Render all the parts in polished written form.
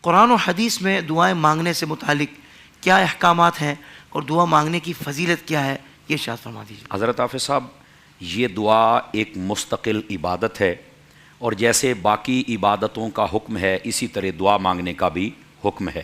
قرآن و حدیث میں دعائیں مانگنے سے متعلق کیا احکامات ہیں اور دعا مانگنے کی فضیلت کیا ہے، یہ ارشاد فرما دیجیے۔ حضرت حافظ صاحب، یہ دعا ایک مستقل عبادت ہے، اور جیسے باقی عبادتوں کا حکم ہے اسی طرح دعا مانگنے کا بھی حکم ہے،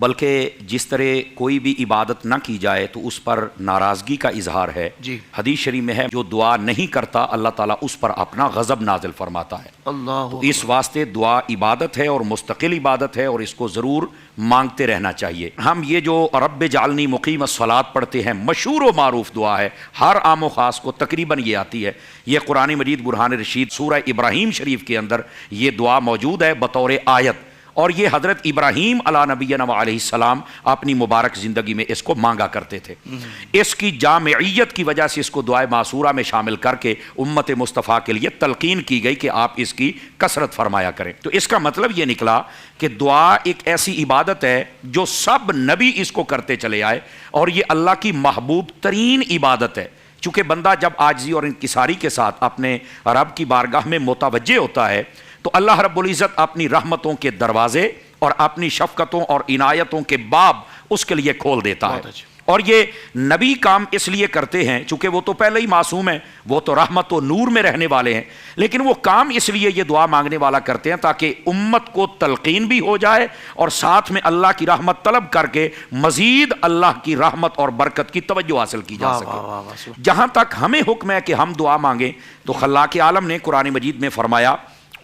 بلکہ جس طرح کوئی بھی عبادت نہ کی جائے تو اس پر ناراضگی کا اظہار ہے۔ جی، حدیث شریف میں ہے جو دعا نہیں کرتا اللہ تعالیٰ اس پر اپنا غضب نازل فرماتا ہے۔ اللہ تو اس واسطے دعا عبادت ہے اور مستقل عبادت ہے، اور اس کو ضرور مانگتے رہنا چاہیے۔ ہم یہ جو رب جعلنی مقیم الصلاۃ پڑھتے ہیں، مشہور و معروف دعا ہے، ہر عام و خاص کو تقریباً یہ آتی ہے۔ یہ قرآن مجید برہان رشید سورہ ابراہیم شریف کے اندر یہ دعا موجود ہے بطور آیت، اور یہ حضرت ابراہیم علیہ نبینا علیہ السلام اپنی مبارک زندگی میں اس کو مانگا کرتے تھے۔ اس کی جامعیت کی وجہ سے اس کو دعائے معصورہ میں شامل کر کے امت مصطفیٰ کے لیے تلقین کی گئی کہ آپ اس کی کثرت فرمایا کریں۔ تو اس کا مطلب یہ نکلا کہ دعا ایک ایسی عبادت ہے جو سب نبی اس کو کرتے چلے آئے، اور یہ اللہ کی محبوب ترین عبادت ہے۔ چونکہ بندہ جب عاجزی اور انکساری کے ساتھ اپنے رب کی بارگاہ میں متوجہ ہوتا ہے تو اللہ رب العزت اپنی رحمتوں کے دروازے اور اپنی شفقتوں اور عنایتوں کے باب اس کے لیے کھول دیتا ہے۔ اور یہ نبی کام اس لیے کرتے ہیں چونکہ وہ تو پہلے ہی معصوم ہیں، وہ تو رحمت و نور میں رہنے والے ہیں، لیکن وہ کام اس لیے یہ دعا مانگنے والا کرتے ہیں تاکہ امت کو تلقین بھی ہو جائے اور ساتھ میں اللہ کی رحمت طلب کر کے مزید اللہ کی رحمت اور برکت کی توجہ حاصل کی جا سکے۔ جہاں تک ہمیں حکم ہے کہ ہم دعا مانگیں تو خلاق عالم نے قرآن مجید میں فرمایا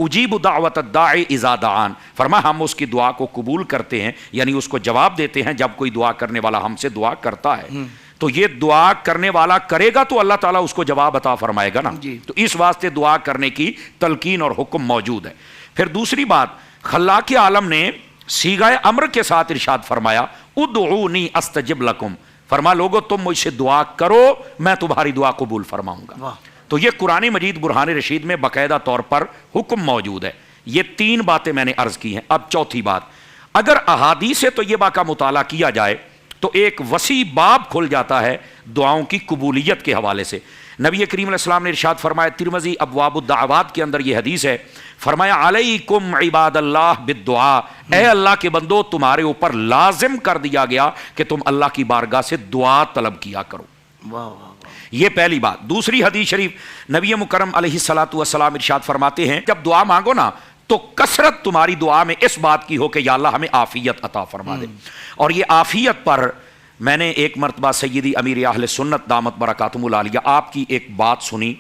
اجیب دعوت الداعی اذا دعان، فرمایا ہم اس کی دعا کو قبول کرتے ہیں، یعنی اس کو جواب دیتے ہیں جب کوئی دعا کرنے والا ہم سے دعا کرتا ہے۔ تو یہ دعا کرنے والا کرے گا تو اللہ تعالیٰ اس کو جواب عطا فرمائے گا نا، تو اس واسطے دعا کرنے کی تلقین اور حکم موجود ہے۔ پھر دوسری بات، خلاق عالم نے صیغہ امر کے ساتھ ارشاد فرمایا ادعونی استجب لکم، فرما لوگو تم مجھ سے دعا کرو میں تمہاری دعا قبول فرماؤں گا۔ تو یہ قرآن مجید برہان رشید میں باقاعدہ طور پر حکم موجود ہے۔ یہ تین باتیں میں نے عرض کی ہیں۔ اب چوتھی بات، اگر احادیث طیبہ کا مطالعہ کیا جائے تو ایک وسیع باب کھل جاتا ہے دعاؤں کی قبولیت کے حوالے سے۔ نبی کریم علیہ السلام نے ارشاد فرمایا، ترمذی ابواب الدعوات کے اندر یہ حدیث ہے، فرمایا علیکم عباد اللہ بالدعاء، اے اللہ کے بندو تمہارے اوپر لازم کر دیا گیا کہ تم اللہ کی بارگاہ سے دعا طلب کیا کرو۔ یہ پہلی بات۔ دوسری حدیث شریف نبی مکرم علیہ الصلوۃ والسلام ارشاد فرماتے ہیں جب دعا مانگو نا تو کثرت تمہاری دعا میں اس بات کی ہو کہ یا اللہ ہمیں عافیت عطا فرما دے۔ اور یہ عافیت پر میں نے ایک مرتبہ سیدی امیر اہل سنت دامت برکاتہم العالیہ آپ کی ایک بات سنی،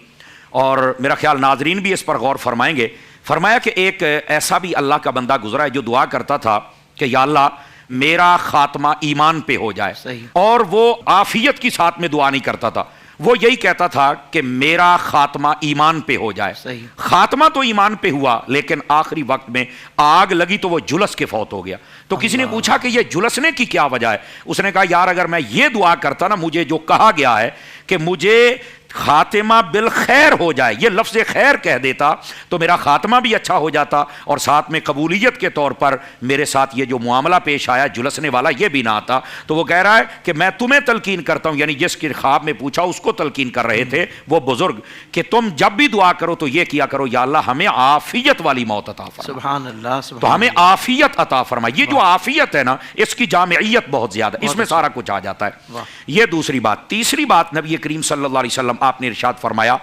اور میرا خیال ناظرین بھی اس پر غور فرمائیں گے۔ فرمایا کہ ایک ایسا بھی اللہ کا بندہ گزرا ہے جو دعا کرتا تھا کہ یا اللہ میرا خاتمہ ایمان پہ ہو جائے، اور وہ عافیت کی ساتھ میں دعا نہیں کرتا تھا، وہ یہی کہتا تھا کہ میرا خاتمہ ایمان پہ ہو جائے۔ خاتمہ تو ایمان پہ ہوا لیکن آخری وقت میں آگ لگی تو وہ جلس کے فوت ہو گیا۔ تو کسی نے پوچھا کہ یہ جلسنے کی کیا وجہ ہے؟ اس نے کہا یار اگر میں یہ دعا کرتا نا، مجھے جو کہا گیا ہے کہ مجھے خاتمہ بالخیر ہو جائے، یہ لفظ خیر کہہ دیتا تو میرا خاتمہ بھی اچھا ہو جاتا، اور ساتھ میں قبولیت کے طور پر میرے ساتھ یہ جو معاملہ پیش آیا جلسنے والا یہ بھی نہ آتا۔ تو وہ کہہ رہا ہے کہ میں تمہیں تلقین کرتا ہوں، یعنی جس کے خواب میں پوچھا اس کو تلقین کر رہے تھے وہ بزرگ، کہ تم جب بھی دعا کرو تو یہ کیا کرو یا اللہ ہمیں عافیت والی موت عطا فرما۔ سبحان اللہ، تو ہمیں عافیت عطا فرما۔ یہ جو عافیت ہے نا اس کی جامعیت بہت زیادہ، اس میں سارا کچھ آ جاتا ہے۔ یہ دوسری بات۔ تیسری بات، نبی کریم صلی اللہ علیہ وسلم آپ نے ارشاد فرمایا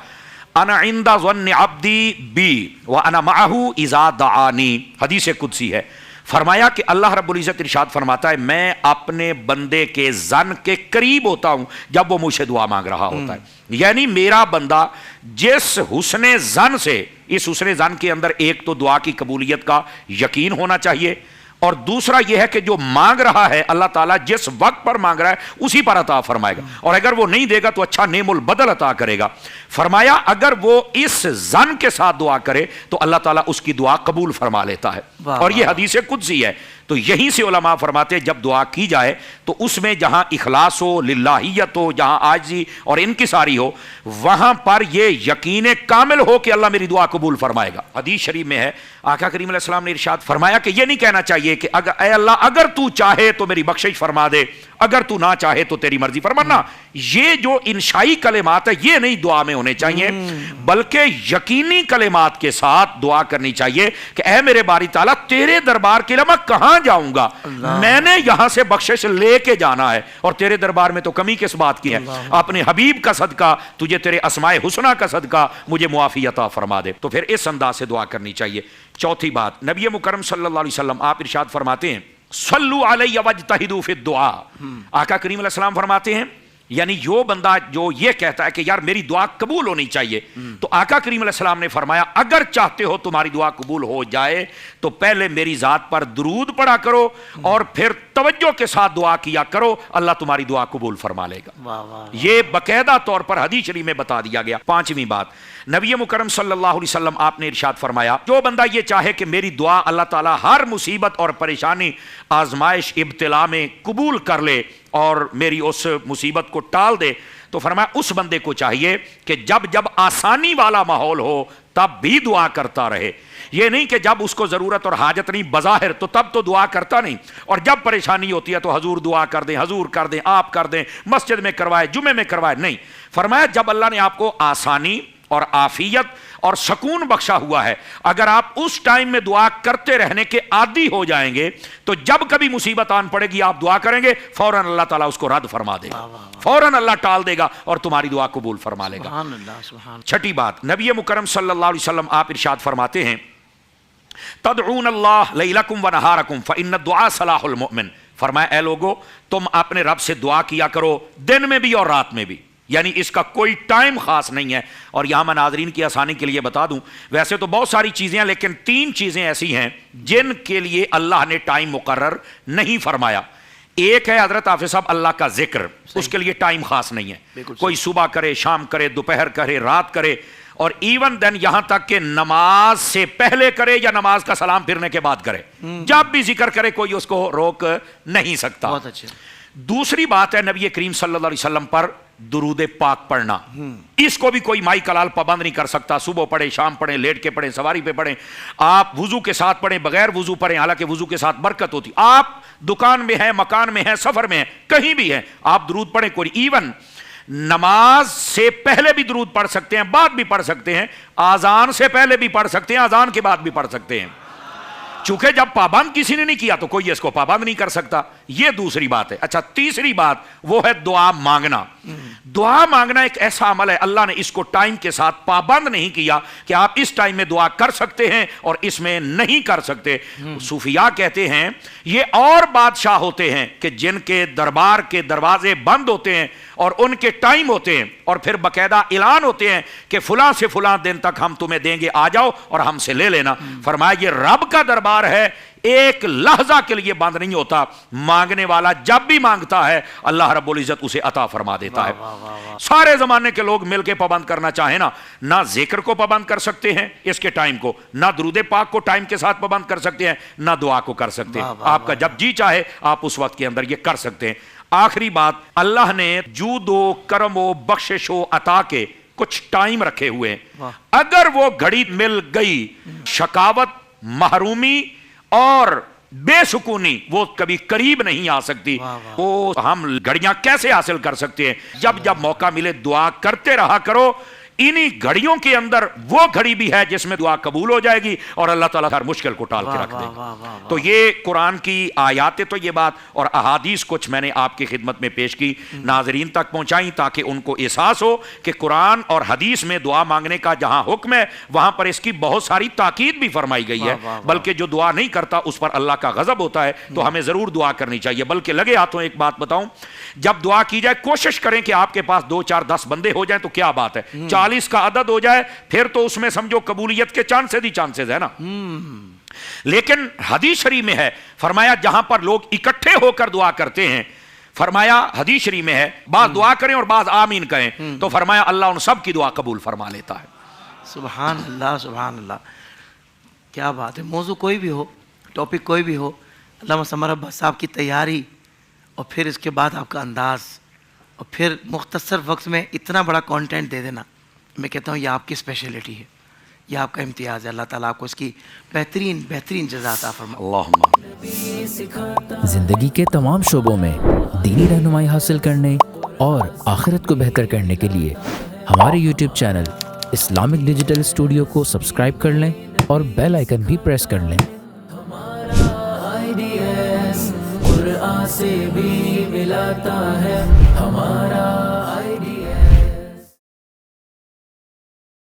انا عند ظن عبدی بی وانا معہ اذا دعانی، حدیث قدسی ہے۔ فرمایا کہ اللہ رب العزت ارشاد فرماتا ہے میں اپنے بندے کے ظن کے قریب ہوتا ہوں جب وہ مجھ سے دعا مانگ رہا ہوتا ہے۔ یعنی میرا بندہ جس حسن ظن سے، اس حسن ظن کے اندر ایک تو دعا کی قبولیت کا یقین ہونا چاہیے، اور دوسرا یہ ہے کہ جو مانگ رہا ہے اللہ تعالیٰ جس وقت پر مانگ رہا ہے اسی پر عطا فرمائے گا، اور اگر وہ نہیں دے گا تو اچھا نعم البدل عطا کرے گا۔ فرمایا اگر وہ اس ظن کے ساتھ دعا کرے تو اللہ تعالیٰ اس کی دعا قبول فرما لیتا ہے، اور یہ حدیث قدسی ہے۔ تو یہیں سے علماء فرماتے ہیں جب دعا کی جائے تو اس میں جہاں اخلاص ہو، للہیت ہو، جہاں عاجزی اور انکساری ہو، وہاں پر یہ یقین کامل ہو کہ اللہ میری دعا قبول فرمائے گا۔ حدیث شریف میں ہے آقا کریم علیہ السلام نے ارشاد فرمایا کہ یہ نہیں کہنا چاہیے کہ اے اللہ اگر تو چاہے تو میری بخشش فرما دے، اگر تو نہ چاہے تو تیری مرضی فرمانا۔ یہ جو انشائی کلمات ہے یہ نہیں دعا میں ہونے چاہیے، بلکہ یقینی کلمات کے ساتھ دعا کرنی چاہیے کہ اے میرے باری تعالیٰ تیرے دربار کے لیے میں کہاں جاؤں گا، میں نے یہاں سے بخشش لے کے جانا ہے، اور تیرے دربار میں تو کمی کس بات کی ہے، اپنے حبیب کا صدقہ، تجھے تیرے اسماء حسنہ کا صدقہ مجھے معافی عطا فرما دے۔ تو پھر اس انداز سے دعا کرنی چاہیے۔ چوتھی بات، نبی مکرم صلی اللہ علیہ وسلم آپ ارشاد فرماتے ہیں صلو علی واجتہدوا فی الدعاء۔ آقا کریم علیہ السلام فرماتے ہیں یعنی جو بندہ جو یہ کہتا ہے کہ یار میری دعا قبول ہونی چاہیے، تو آقا کریم علیہ السلام نے فرمایا اگر چاہتے ہو تمہاری دعا قبول ہو جائے تو پہلے میری ذات پر درود پڑھا کرو اور پھر توجہ کے ساتھ دعا کیا کرو، اللہ تمہاری دعا قبول فرما لے گا۔ یہ باقاعدہ طور پر حدیث شریف میں بتا دیا گیا۔ پانچویں بات، نبی مکرم صلی اللہ علیہ وسلم آپ نے ارشاد فرمایا جو بندہ یہ چاہے کہ میری دعا اللہ تعالیٰ ہر مصیبت اور پریشانی، آزمائش، ابتلا میں قبول کر لے اور میری اس مصیبت کو ٹال دے، تو فرمایا اس بندے کو چاہیے کہ جب جب آسانی والا ماحول ہو تب بھی دعا کرتا رہے۔ یہ نہیں کہ جب اس کو ضرورت اور حاجت نہیں بظاہر تو تب تو دعا کرتا نہیں، اور جب پریشانی ہوتی ہے تو حضور دعا کر دیں، حضور کر دیں، آپ کر دیں، مسجد میں کروائے، جمعے میں کروائے، نہیں۔ فرمایا جب اللہ نے آپ کو آسانی اور عافیت اور سکون بخشا ہوا ہے، اگر آپ اس ٹائم میں دعا کرتے رہنے کے عادی ہو جائیں گے تو جب کبھی مصیبت آن پڑے گی آپ دعا کریں گے، فوراً اللہ تعالیٰ اس کو رد فرما دے گا، فوراً اللہ ٹال دے گا اور تمہاری دعا قبول فرما لے گا۔ چھٹی بات، نبی مکرم صلی اللہ علیہ وسلم آپ ارشاد فرماتے ہیں تدعون اللہ لیلکم و نہارکم فإن الدعاء صلاح المؤمن۔ فرمایا اے لوگو تم اپنے رب سے دعا کیا کرو دن میں بھی اور رات میں بھی، یعنی اس کا کوئی ٹائم خاص نہیں ہے۔ اور یہاں میں ناظرین کی آسانی کے لیے بتا دوں، ویسے تو بہت ساری چیزیں ہیں لیکن 3 چیزیں ایسی ہیں جن کے لیے اللہ نے ٹائم مقرر نہیں فرمایا۔ ایک ہے حضرت حافظ صاحب اللہ کا ذکر، اس کے لیے ٹائم خاص نہیں ہے، کوئی صبح کرے، شام کرے، دوپہر کرے، رات کرے، اور ایون دین یہاں تک کہ نماز سے پہلے کرے یا نماز کا سلام پھرنے کے بعد کرے، جب بھی ذکر کرے کوئی اس کو روک نہیں سکتا۔ بہت اچھے۔ دوسری بات ہے نبی کریم صلی اللہ علیہ وسلم پر درود پاک پڑھنا، اس کو بھی کوئی مائی کلال پابند نہیں کر سکتا، صبح پڑھیں، شام پڑھیں، لیٹ کے پڑھیں، سواری پہ پڑھیں، آپ وضو کے ساتھ پڑھیں، بغیر وضو پڑھیں، حالانکہ وضو کے ساتھ برکت ہوتی، آپ دکان میں ہیں، مکان میں ہیں، سفر میں ہیں، کہیں بھی ہیں، آپ درود پڑھیں۔ کوئی ایون نماز سے پہلے بھی درود پڑھ سکتے ہیں، بعد بھی پڑھ سکتے ہیں، آذان سے پہلے بھی پڑھ سکتے ہیں، آذان کے بعد بھی پڑھ سکتے ہیں، چونکہ جب پابند کسی نے نہیں کیا تو کوئی اس کو پابند نہیں کر سکتا۔ یہ دوسری بات ہے۔ اچھا، تیسری بات وہ ہے دعا مانگنا۔ دعا مانگنا ایک ایسا عمل ہے، اللہ نے اس کو ٹائم کے ساتھ پابند نہیں کیا کہ آپ اس ٹائم میں دعا کر سکتے ہیں اور اس میں نہیں کر سکتے۔ صوفیاء کہتے ہیں یہ اور بادشاہ ہوتے ہیں کہ جن کے دربار کے دروازے بند ہوتے ہیں اور ان کے ٹائم ہوتے ہیں اور پھر باقاعدہ اعلان ہوتے ہیں کہ فلاں سے فلاں دن تک ہم تمہیں دیں گے، آ جاؤ اور ہم سے لے لینا۔ فرمایا یہ رب کا دربار ہے، ایک لحظہ کے لیے بند نہیں ہوتا، مانگنے والا جب بھی مانگتا ہے اللہ رب العزت اسے عطا فرما دیتا ہے۔ سارے زمانے کے لوگ مل کے پابند کرنا چاہیں نا، نہ ذکر کو پابند کر سکتے ہیں اس کے ٹائم کو، نہ درود پاک کو ٹائم کے ساتھ پابند کر سکتے ہیں، نہ دعا کو کر سکتے ہیں۔ آپ کا جب جی چاہے آپ اس وقت کے اندر یہ کر سکتے ہیں۔ آخری بات، اللہ نے جود و کرم و بخشش و عطا کے کچھ ٹائم رکھے ہوئے ہیں، اگر وہ گھڑی مل گئی شکاوت، محرومی اور بے سکونی وہ کبھی قریب نہیں آ سکتی۔ وہ ہم گھڑیاں کیسے حاصل کر سکتے ہیں؟ جب جب موقع ملے دعا کرتے رہا کرو، انہی گھڑیوں کے اندر وہ گھڑی بھی ہے جس میں دعا قبول ہو جائے گی اور اللہ تعالیٰ ہر مشکل کو ٹال کے رکھ دے گا۔ تو یہ قرآن کی آیات تو یہ بات اور احادیث کچھ میں نے آپ کی خدمت میں پیش کی، ناظرین تک پہنچائیں تاکہ ان کو احساس ہو کہ قرآن اور حدیث میں دعا مانگنے کا جہاں حکم ہے وہاں پر اس کی بہت ساری تاکید بھی فرمائی گئی ہے، بلکہ جو دعا نہیں کرتا اس پر اللہ کا غضب ہوتا ہے، تو ہمیں ضرور دعا کرنی چاہیے۔ بلکہ لگے ہاتھوں ایک بات بتاؤں، جب دعا کی جائے کوشش کریں کہ آپ کے پاس 2 4 10 بندے ہو جائیں تو کیا بات ہے، 40 کا عدد ہو جائے پھر تو اس میں سمجھو قبولیت کے چانسز ہے نا۔ لیکن حدیث شریف میں ہے، فرمایا جہاں پر لوگ اکٹھے ہو کر دعا کرتے ہیں، فرمایا حدیث شریف میں ہے بعض دعا کریں اور بعض آمین کہیں، تو فرمایا اللہ ان سب کی دعا قبول فرما لیتا ہے۔ سبحان اللہ، سبحان اللہ، کیا بات ہے۔ موضوع کوئی بھی ہو، ٹاپک کوئی بھی ہو، علامہ سمر عباس صاحب کی تیاری اور پھر اس کے بعد آپ کا انداز اور پھر مختصر وقت میں اتنا بڑا کانٹینٹ دے دینا، میں کہتا ہوں یہ آپ کی اسپیشلٹی ہے، یہ آپ کا امتیاز ہے. اللہ تعالیٰ آپ کو اس کی بہترین بہترین جزا عطا فرمائے. اللہم زندگی کے تمام شعبوں میں دینی رہنمائی حاصل کرنے اور آخرت کو بہتر کرنے کے لیے ہمارے YouTube channel Islamic digital studio کو سبسکرائب کر لیں اور بیل آئیکن بھی پریس کر لیں. قرآن سے بھی ملاتا ہے ہمارا